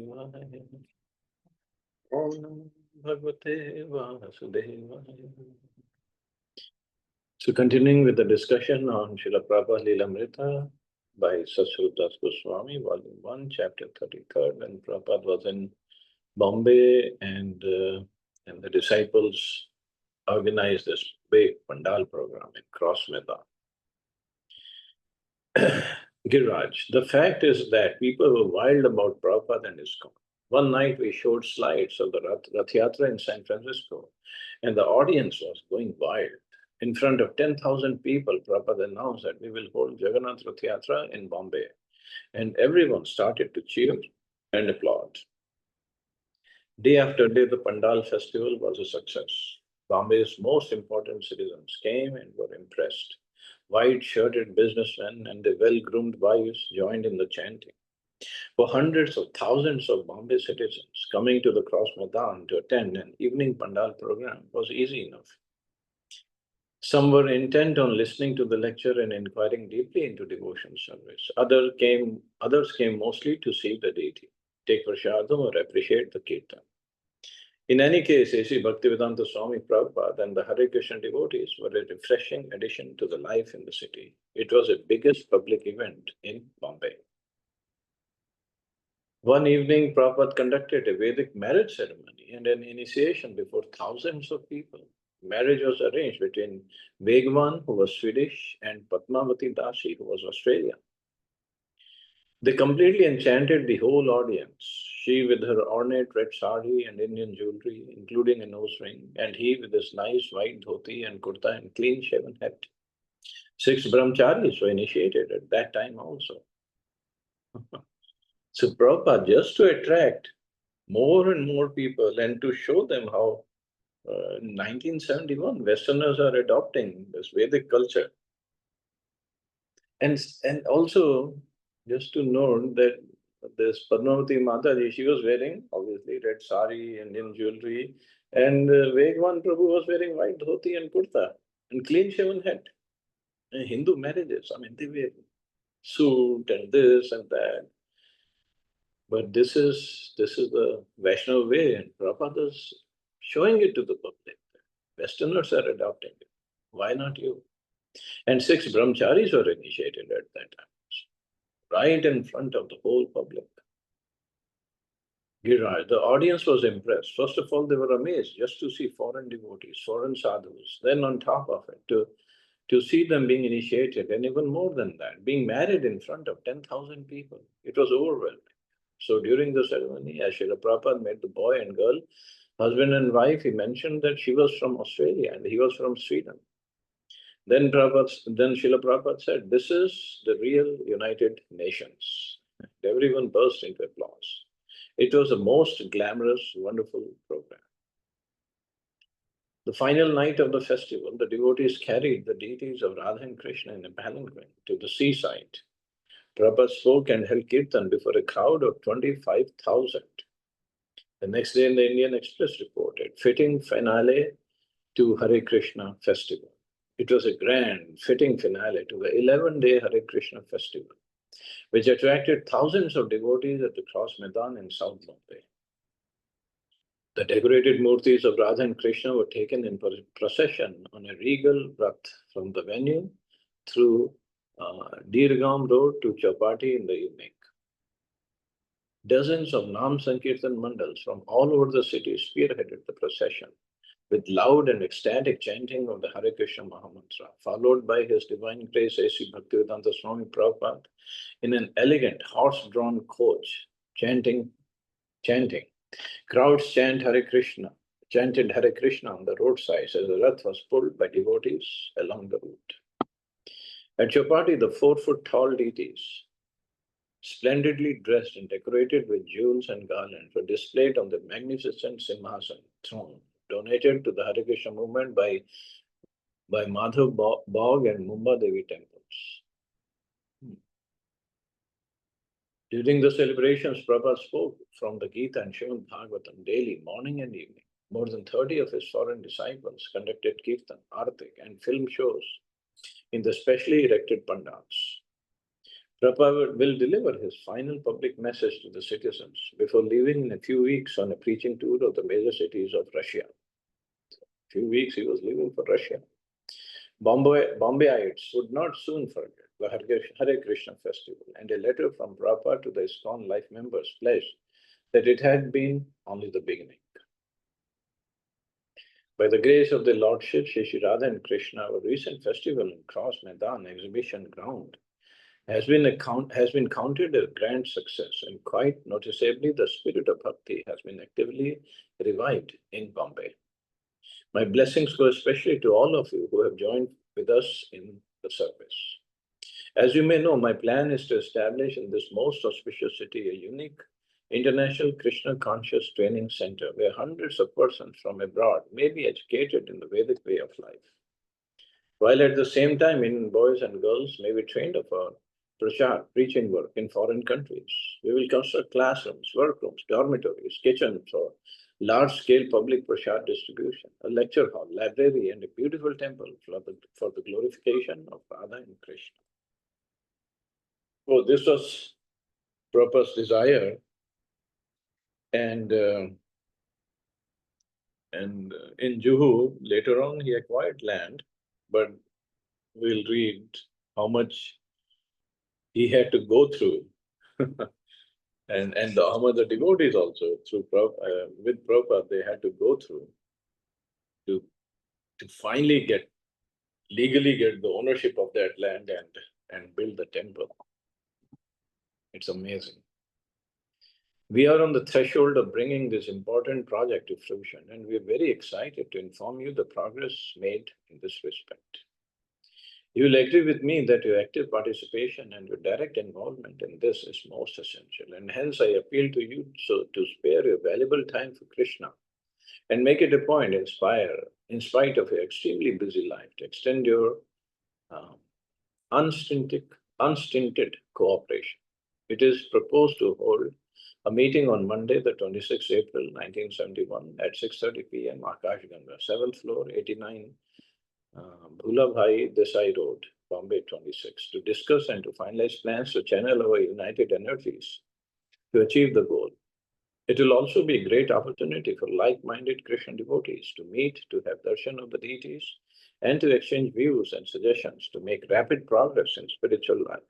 Devaya. Om Namo Bhagavate Vasudevaya. So continuing with the discussion on Srila Prabhupada Lilamrita by Satsvarup Das Goswami, Volume 1, Chapter 33rd, when Prabhupada was in Bombay and the disciples organized this big Pandal program in Cross Meadow. Giraj, the fact is that people were wild about Prabhupada and ISKCON. One night we showed slides of the Rath Yatra in San Francisco, and the audience was going wild. In front of 10,000 people, Prabhupada announced that we will hold Jagannath Rath Yatra in Bombay, and everyone started to cheer and applaud. Day after day, the Pandal festival was a success. Bombay's most important citizens came and were impressed. White-shirted businessmen and their well-groomed wives joined in the chanting. For hundreds of thousands of Bombay citizens, coming to the Cross Maidan to attend an evening Pandal program was easy enough. Some were intent on listening to the lecture and inquiring deeply into devotion service. Others came mostly to see the deity, take prasadam or appreciate the kirtan. In any case, A.C. Bhaktivedanta Swami Prabhupada and the Hare Krishna devotees were a refreshing addition to the life in the city. It was the biggest public event in Bombay. One evening, Prabhupada conducted a Vedic marriage ceremony and an initiation before thousands of people. Marriage was arranged between Vegwan, who was Swedish, and Padmavati Dasi, who was Australian. They completely enchanted the whole audience. She with her ornate red sari and Indian jewelry, including a nose ring, and he with his nice white dhoti and kurta and clean-shaven hat. 6 brahmacharis were initiated at that time also. So Prabhupada, just to attract more and more people and to show them how in 1971 Westerners are adopting this Vedic culture. And also, just to note that this Padmavati Mataji, she was wearing obviously red sari, Indian jewelry, and Vegwan Prabhu was wearing white dhoti and kurta and clean-shaven hat. And Hindu marriages, I mean, they wear suit and this and that. But this is the Vaishnava way, and Prabhupada is showing it to the public. Westerners are adopting it. Why not you? And 6 brahmacharis were initiated at that time, right in front of the whole public. Giraj, the audience was impressed. First of all, they were amazed just to see foreign devotees, foreign sadhus. Then on top of it, to see them being initiated, and even more than that, being married in front of 10,000 people. It was overwhelming. So during the ceremony, as Srila Prabhupada met the boy and girl, husband and wife, he mentioned that she was from Australia and he was from Sweden. Then Srila Prabhupada said, this is the real United Nations. And everyone burst into applause. It was the most glamorous, wonderful program. The final night of the festival, the devotees carried the deities of Radha and Krishna in a palanquin to the seaside. Prabhupada spoke and held kirtan before a crowd of 25,000. The next day in the Indian Express reported, fitting finale to Hare Krishna festival. It was a grand, fitting finale to the 11-day Hare Krishna festival, which attracted thousands of devotees at the Cross Maidan in South Bombay. The decorated murtis of Radha and Krishna were taken in procession on a regal rath from the venue through Deergam Road to Chowpatty in the evening. Dozens of Nam Sankirtan mandals from all over the city spearheaded the procession with loud and ecstatic chanting of the Hare Krishna Mahamantra, followed by His Divine Grace A.C. Bhaktivedanta Swami Prabhupada in an elegant horse-drawn coach, chanting. Crowds chanted Hare Krishna on the roadsides as the rath was pulled by devotees along the route. At Chowpatty, the 4-foot-tall deities, splendidly dressed and decorated with jewels and garlands, were displayed on the magnificent Simhasan throne, donated to the Hare Krishna movement by Madhav Bog and Mumba Devi temples. During the celebrations, Prabhupada spoke from the Gita and Srimad Bhagavatam daily, morning and evening. More than 30 of his foreign disciples conducted kirtan, artik, and film shows in the specially erected pandals. Prabhupada will deliver his final public message to the citizens before leaving in a few weeks on a preaching tour of the major cities of Russia. Few weeks he was leaving for Russia. Bombayites would not soon forget the Hare Krishna festival, and a letter from Prabhupada to the ISKCON life members pledged that it had been only the beginning. By the grace of the Lordship, Shri Radha and Krishna, our recent festival in Cross Maidan exhibition ground has been counted a grand success, and quite noticeably the spirit of bhakti has been actively revived in Bombay. My blessings go especially to all of you who have joined with us in the service. As you may know, my plan is to establish in this most auspicious city a unique international Krishna conscious training center where hundreds of persons from abroad may be educated in the Vedic way of life, while at the same time Indian boys and girls may be trained for prachar, preaching work in foreign countries. We will construct classrooms, workrooms, dormitories, kitchens for large-scale public prashad distribution, a lecture hall, library, and a beautiful temple for the glorification of Radha and Krishna. So this was Prabhupada's desire, and in Juhu, later on, he acquired land, but we'll read how much he had to go through. And how much the devotees also, with Prabhupada, they had to go through to finally legally get the ownership of that land and build the temple. It's amazing. We are on the threshold of bringing this important project to fruition, and we are very excited to inform you the progress made in this respect. You will agree with me that your active participation and your direct involvement in this is most essential, and hence I appeal to you to spare your valuable time for Krishna and make it a point, in spite of your extremely busy life, to extend your unstinted cooperation. It is proposed to hold a meeting on Monday, the 26th April 1971 at 6:30 p.m. Akash Ganga, 7th floor, 89 Bhulabhai Desai Road, Bombay 26, to discuss and to finalize plans to channel our united energies to achieve the goal. It will also be a great opportunity for like-minded Krishna devotees to meet, to have darshan of the deities, and to exchange views and suggestions to make rapid progress in spiritual life.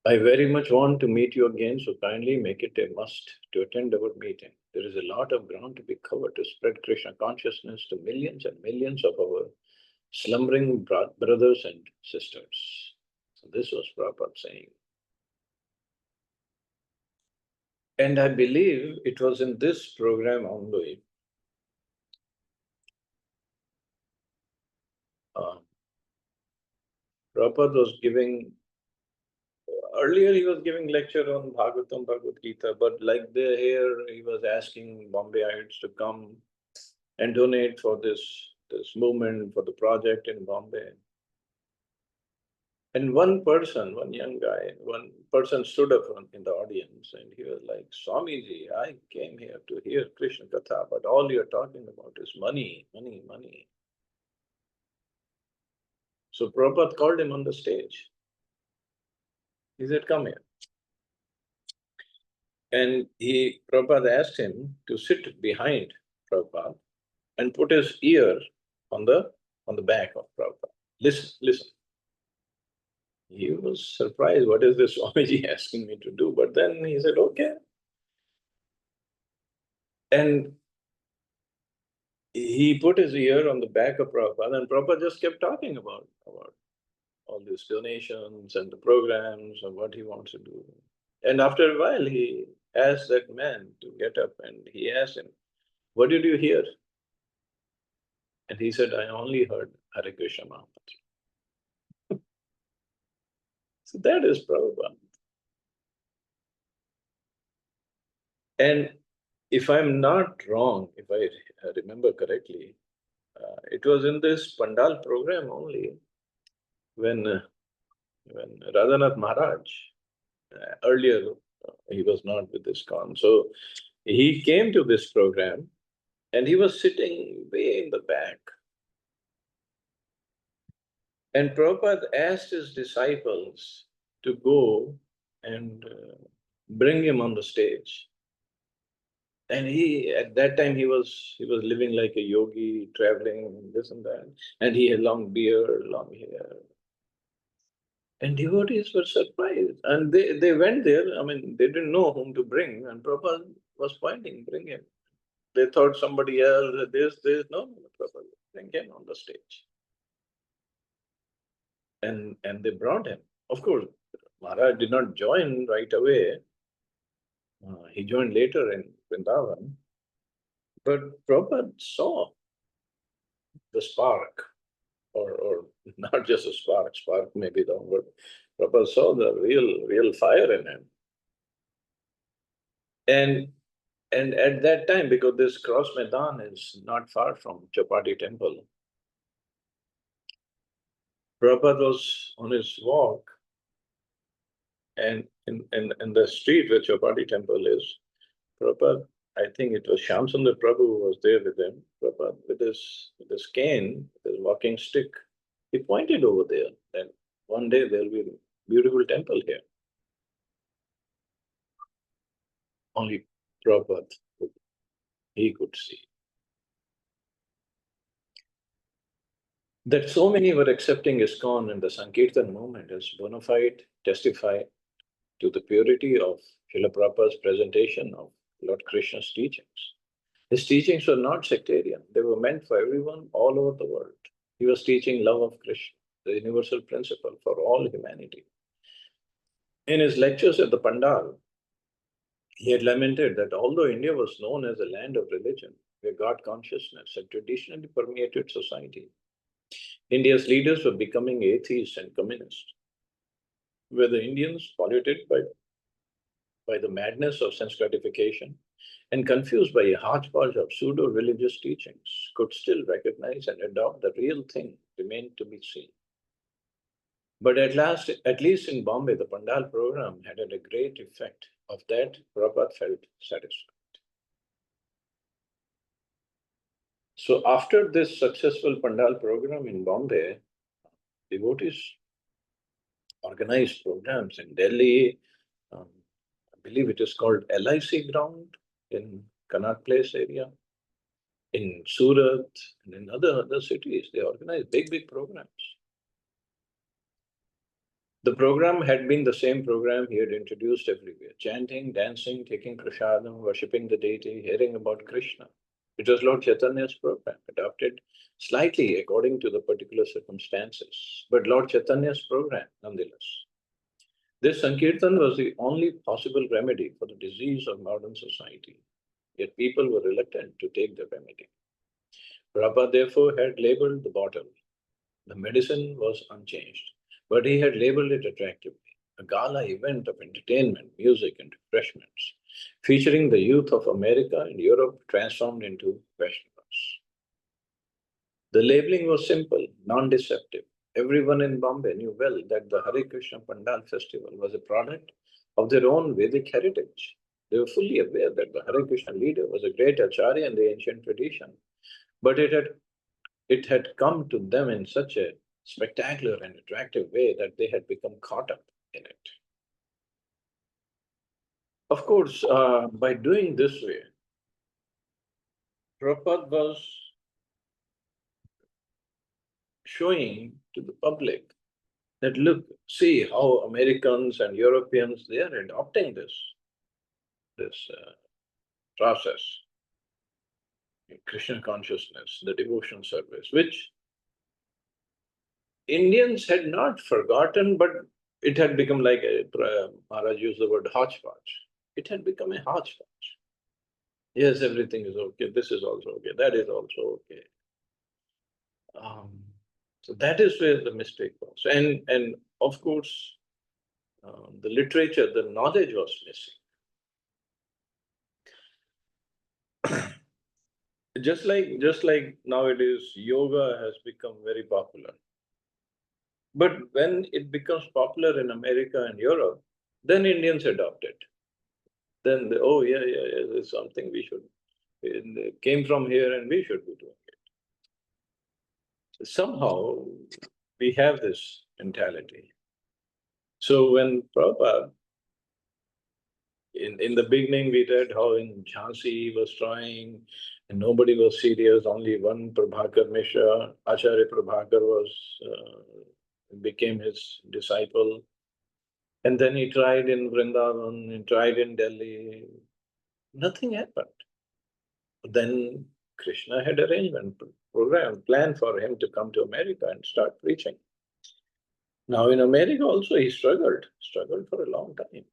I very much want to meet you again, so kindly make it a must to attend our meeting. There is a lot of ground to be covered to spread Krishna consciousness to millions and millions of our slumbering brothers and sisters. So this was Prabhupada saying. And I believe it was in this program only Prabhupada was giving, earlier he was giving lecture on Bhagavatam, Bhagavad Gita, but like here he was asking Bombayites to come and donate for this movement, for the project in Bombay. And one young guy, one person stood up in the audience and he was like, Swamiji, I came here to hear Krishna Katha, but all you're talking about is money, money, money. So Prabhupada called him on the stage. He said, come here. And Prabhupada asked him to sit behind Prabhupada and put his ear on the back of Prabhupada. Listen, listen. He was surprised, what is this Swamiji asking me to do? But then he said, okay. And he put his ear on the back of Prabhupada, and Prabhupada just kept talking about all these donations and the programs and what he wants to do. And after a while, he asked that man to get up and he asked him, what did you hear? And he said, I only heard Hare Krishna Mahamantra. So that is Prabhupada. And if I'm not wrong, if I remember correctly, it was in this Pandal program only when Radhanath Maharaj, earlier he was not with ISKCON, so he came to this program and he was sitting way in the back. And Prabhupada asked his disciples to go and bring him on the stage. And at that time, he was living like a yogi, traveling, this and that. And he had long beard, long hair. And devotees were surprised. And they went there. I mean, they didn't know whom to bring. And Prabhupada was pointing, bring him. They thought somebody else, this. No, Prabhupada, bring him on the stage. And they brought him. Of course, Maharaj did not join right away. He joined later in Vrindavan. But Prabhupada saw the spark, or not just a spark may be the wrong word. Prabhupada saw the real fire in him. And at that time, because this cross Maidan is not far from Chapati temple, Prabhupada was on his walk, and in the street where Chapati temple is, Prabhupada, I think it was Shamsundar Prabhu who was there with him. Prabhupada with his cane, with his walking stick, he pointed over there that one day there'll be a beautiful temple here. Only Prabhupada he could see. That so many were accepting ISKCON and the Sankirtan movement as bona fide testify to the purity of Srila Prabhupada's presentation of Lord Krishna's teachings. His teachings were not sectarian, they were meant for everyone all over the world. He was teaching love of Krishna, the universal principle for all humanity. In his lectures at the Pandal, he had lamented that although India was known as a land of religion, where God consciousness had traditionally permeated society, India's leaders were becoming atheists and communists. Were the Indians polluted by the madness of sense gratification and confused by a hodgepodge of pseudo-religious teachings, could still recognize and adopt the real thing remained to be seen. But at least in Bombay, the Pandal program had a great effect. Of that, Prabhupada felt satisfied. So after this successful Pandal program in Bombay, devotees organized programs in Delhi. I believe it is called LIC ground in Connaught Place area. In Surat and in other cities, they organized big programs. The program had been the same program he had introduced everywhere: chanting, dancing, taking prasadam, worshipping the deity, hearing about Krishna. It was Lord Chaitanya's program, adapted slightly according to the particular circumstances, but Lord Chaitanya's program nonetheless. This Sankirtan was the only possible remedy for the disease of modern society, yet people were reluctant to take the remedy. Prabhupada therefore had labeled the bottle. The medicine was unchanged, but he had labeled it attractively: a gala event of entertainment, music, and refreshments, featuring the youth of America and Europe transformed into Vaishnavas. The labeling was simple, non-deceptive. Everyone in Bombay knew well that the Hare Krishna Pandal festival was a product of their own Vedic heritage. They were fully aware that the Hare Krishna leader was a great acharya in the ancient tradition, but it had come to them in such a spectacular and attractive way that they had become caught up in it. Of course, by doing this way, Prabhupada was showing to the public that, look, see how Americans and Europeans, they are adopting this process, Krishna consciousness, the devotion service, which Indians had not forgotten, but it had become like Maharaj used the word hodgepodge. It had become a hodgepodge. Yes, everything is okay. This is also okay. That is also okay. So that is where the mistake was. And of course, the literature, the knowledge was missing. Just like nowadays, yoga has become very popular. But when it becomes popular in America and Europe, then Indians adopt it. Then oh yeah, this is something we should. It came from here and we should be doing it. Somehow, we have this mentality. So when Prabhupada, in the beginning, we read how in Jhansi he was trying, and nobody was serious. Only one Prabhakar Mishra, Acharya Prabhakar, became his disciple. And then he tried in Vrindavan, he tried in Delhi. Nothing happened. Then Krishna had arrangement, program, plan for him to come to America and start preaching. Now in America also he struggled for a long time.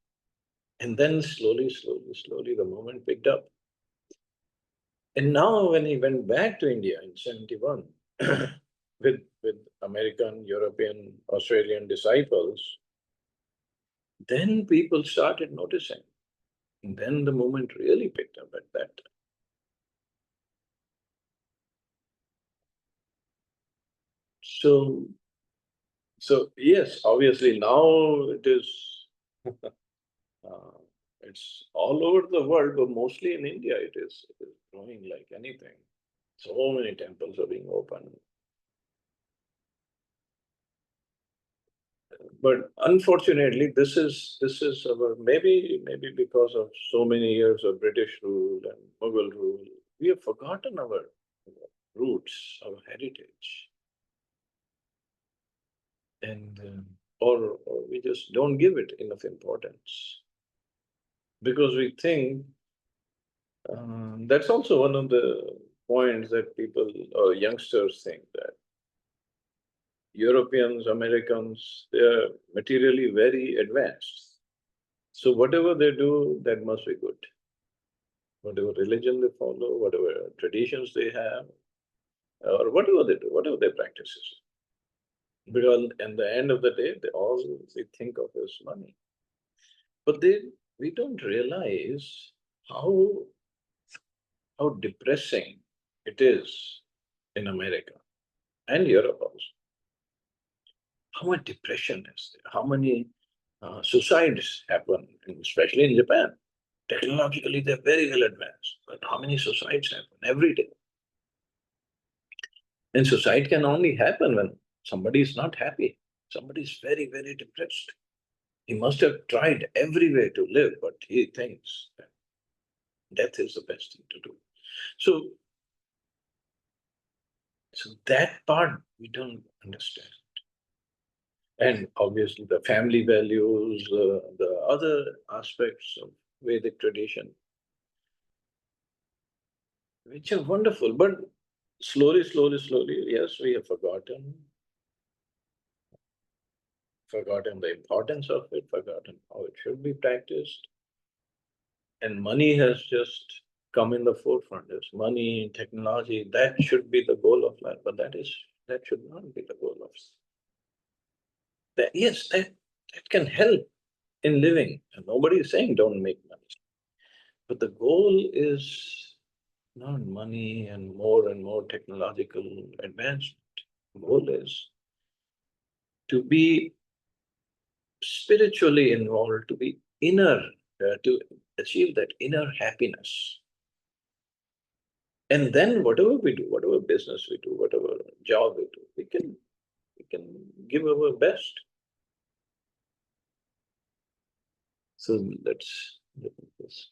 And then slowly, the movement picked up. And now when he went back to India in 71, with American, European, Australian disciples, then people started noticing. And then the movement really picked up at that time. So yes, obviously now it is, uh, it's all over the world, but mostly in India it is growing like anything. So many temples are being opened. But unfortunately, this is our, maybe because of so many years of British rule and Mughal rule, we have forgotten our roots, our heritage, and or we just don't give it enough importance because we think that's also one of the points that people or youngsters think that Europeans, Americans, they are materially very advanced. So whatever they do, that must be good. Whatever religion they follow, whatever traditions they have, or whatever they do, whatever their practices. Because at the end of the day, all they think of is money. But we don't realize how how depressing it is in America and Europe also. How much depression is there? How many suicides happen, especially in Japan? Technologically, they're very well advanced, but how many suicides happen every day? And suicide can only happen when somebody is not happy. Somebody is very, very depressed. He must have tried every way to live, but he thinks that death is the best thing to do. So, so that part we don't understand. And obviously, the family values, the other aspects of Vedic tradition, which are wonderful, but slowly, yes, we have forgotten the importance of it, forgotten how it should be practiced. And money has just come in the forefront. There's money, technology, that should be the goal of life, but that should not be the goal of that. Yes, that can help in living. And nobody is saying don't make money. But the goal is not money and more technological advancement. The goal is to be spiritually involved, to be to achieve that inner happiness. And then whatever we do, whatever business we do, whatever job we do, we can give our best. So let's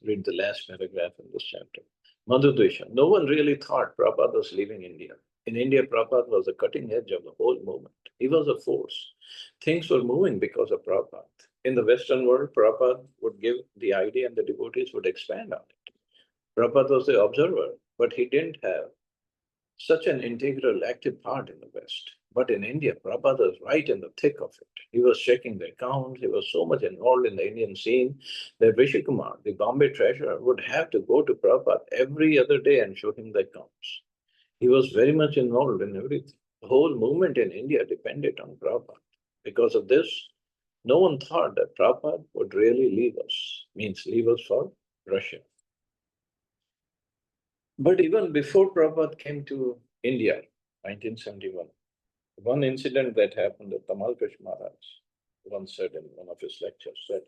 read the last paragraph in this chapter. Madhudesha. No one really thought Prabhupada was leaving India. In India, Prabhupada was the cutting edge of the whole movement. He was a force. Things were moving because of Prabhupada. In the Western world, Prabhupada would give the idea and the devotees would expand on it. Prabhupada was the observer, but he didn't have such an integral, active part in the West. But in India, Prabhupada was right in the thick of it. He was checking the accounts. He was so much involved in the Indian scene that Vishakumar, the Bombay treasurer, would have to go to Prabhupada every other day and show him the accounts. He was very much involved in everything. The whole movement in India depended on Prabhupada. Because of this, no one thought that Prabhupada would really leave us, means leave us for Russia. But even before Prabhupada came to India, 1971, one incident that happened that Tamal Krish Maharaj once said in one of his lectures said,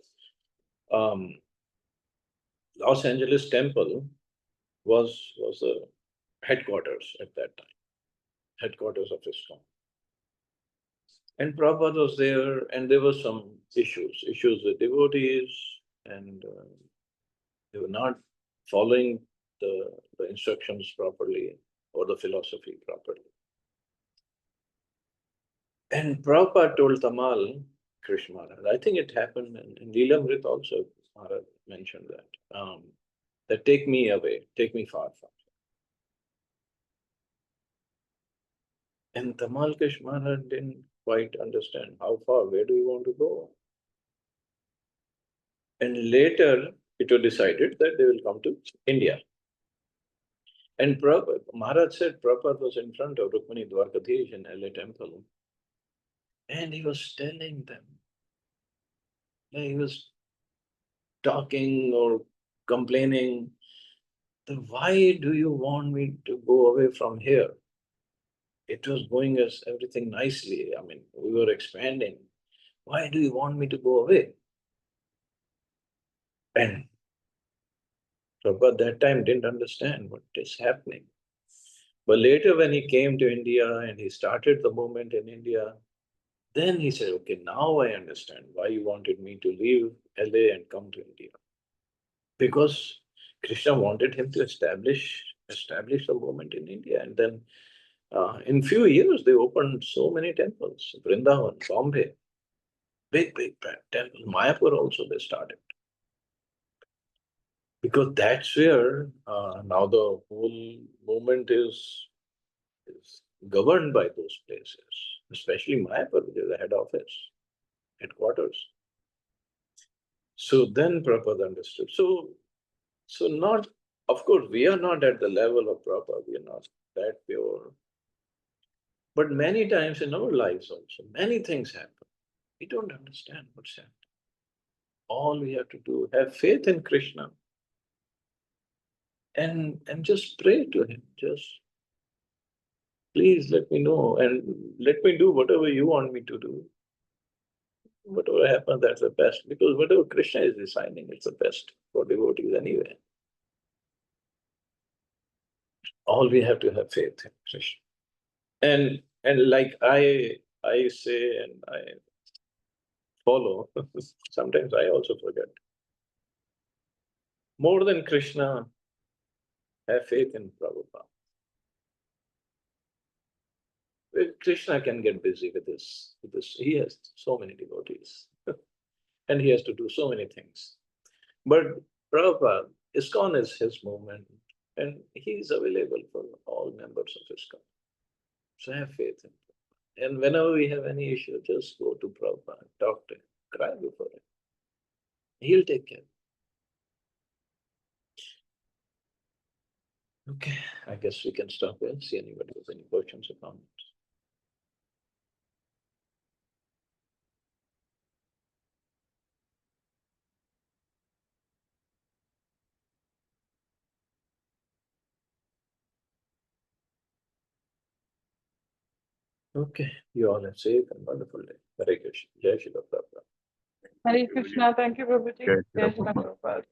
Los Angeles Temple was the headquarters at that time, headquarters of ISKCON. And Prabhupada was there, and there were some issues with devotees, and they were not following the instructions properly or the philosophy properly. And Prabhupada told Tamal, Krishna Maharaj, I think it happened in Lilamrita also, Maharaj mentioned that take me away, take me far from here. And Tamal Krishna Maharaj didn't quite understand how far, where do you want to go? And later it was decided that they will come to India. And Maharaj said Prabhupada was in front of Rukmini Dwarkadhish in LA temple. And he was telling them, he was talking or complaining, why do you want me to go away from here? It was going as everything nicely. I mean, we were expanding. Why do you want me to go away? And Prabhupada that time didn't understand what is happening. But later when he came to India and he started the movement in India, then he said, okay, now I understand why you wanted me to leave LA and come to India. Because Krishna wanted him to establish the movement in India. And then in few years, they opened so many temples, Vrindavan, Bombay, big temples. Mayapur also they started. Because that's where now the whole movement is governed by those places, especially Mayapur, which is the head office, headquarters. So then Prabhupada understood. So not, of course, we are not at the level of Prabhupada, we are not that pure. But many times in our lives also, many things happen. We don't understand what's happening. All we have to do, have faith in Krishna and just pray to him. Just please let me know and let me do whatever you want me to do. Whatever happens, that's the best. Because whatever Krishna is deciding, it's the best for devotees anyway. All we have to have faith in Krishna. And like I say and I follow, sometimes I also forget. More than Krishna, have faith in Prabhupada. Krishna can get busy with this. He has so many devotees. And he has to do so many things. But Prabhupada, ISKCON is his movement, and he is available for all members of ISKCON. So have faith in him. And whenever we have any issue, just go to Prabhupada, talk to him, cry before him. He'll take care. Okay, I guess we can stop here. See anybody with any questions or comments. Okay, you all have safe and wonderful day. Hare Krishna. Jai Srila Prabhupada. Hare Krishna. Thank you, Prabhuji. Jai Shri Jai Shri Prabhupada. Prabhupada.